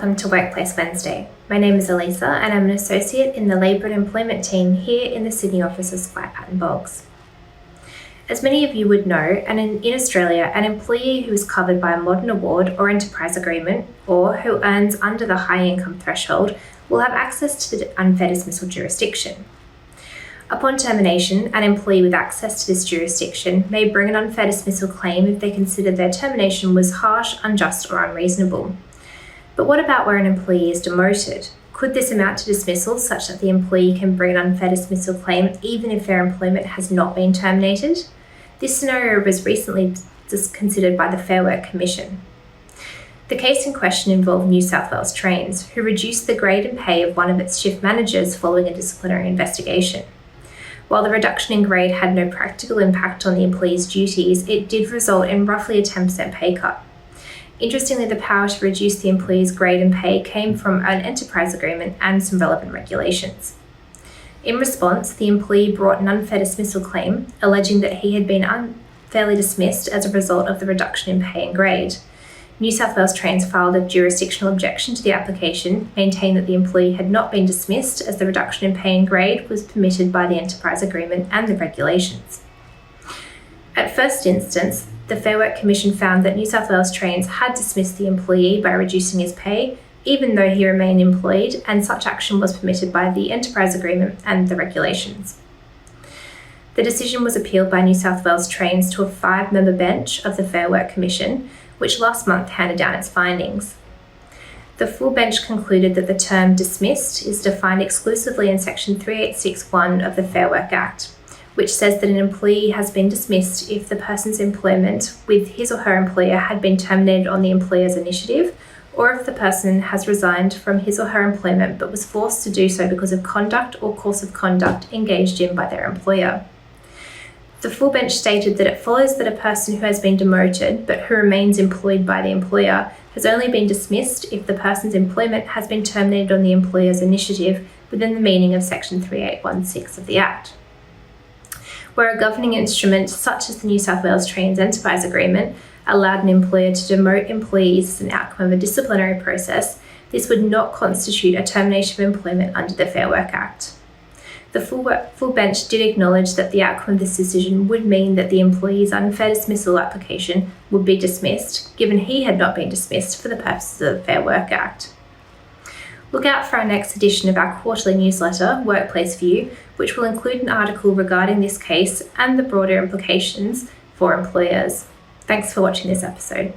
welcome to Workplace Wednesday. My name is Elisa and I'm an associate in the Labour and Employment team here in the Sydney office of Squire Patton Boggs. As many of you would know, in Australia, an employee who is covered by a modern award or enterprise agreement, or who earns under the high income threshold, will have access to the unfair dismissal jurisdiction. Upon termination, an employee with access to this jurisdiction may bring an unfair dismissal claim if they consider their termination was harsh, unjust, or unreasonable. But what about where an employee is demoted? Could this amount to dismissal such that the employee can bring an unfair dismissal claim even if their employment has not been terminated? This scenario was recently considered by the Fair Work Commission. The case in question involved New South Wales Trains, who reduced the grade and pay of one of its shift managers following a disciplinary investigation. While the reduction in grade had no practical impact on the employee's duties, it did result in roughly a 10% pay cut. Interestingly, the power to reduce the employee's grade and pay came from an enterprise agreement and some relevant regulations. In response, the employee brought an unfair dismissal claim, alleging that he had been unfairly dismissed as a result of the reduction in pay and grade. New South Wales Trains filed a jurisdictional objection to the application, maintaining that the employee had not been dismissed as the reduction in pay and grade was permitted by the enterprise agreement and the regulations. At first instance, the Fair Work Commission found that New South Wales Trains had dismissed the employee by reducing his pay, even though he remained employed, and such action was permitted by the enterprise agreement and the regulations. The decision was appealed by New South Wales Trains to a 5-member bench of the Fair Work Commission, which last month handed down its findings. The full bench concluded that the term dismissed is defined exclusively in Section 3861 of the Fair Work Act, which says that an employee has been dismissed if the person's employment with his or her employer had been terminated on the employer's initiative, or if the person has resigned from his or her employment but was forced to do so because of conduct or course of conduct engaged in by their employer. The full bench stated that it follows that a person who has been demoted but who remains employed by the employer has only been dismissed if the person's employment has been terminated on the employer's initiative within the meaning of Section 3816 of the Act. Where a governing instrument such as the New South Wales Trains Enterprise Agreement allowed an employer to demote employees as an outcome of a disciplinary process, this would not constitute a termination of employment under the Fair Work Act. The full bench did acknowledge that the outcome of this decision would mean that the employee's unfair dismissal application would be dismissed, given he had not been dismissed for the purposes of the Fair Work Act. Look out for our next edition of our quarterly newsletter, Workplace View, which will include an article regarding this case and the broader implications for employers. Thanks for watching this episode.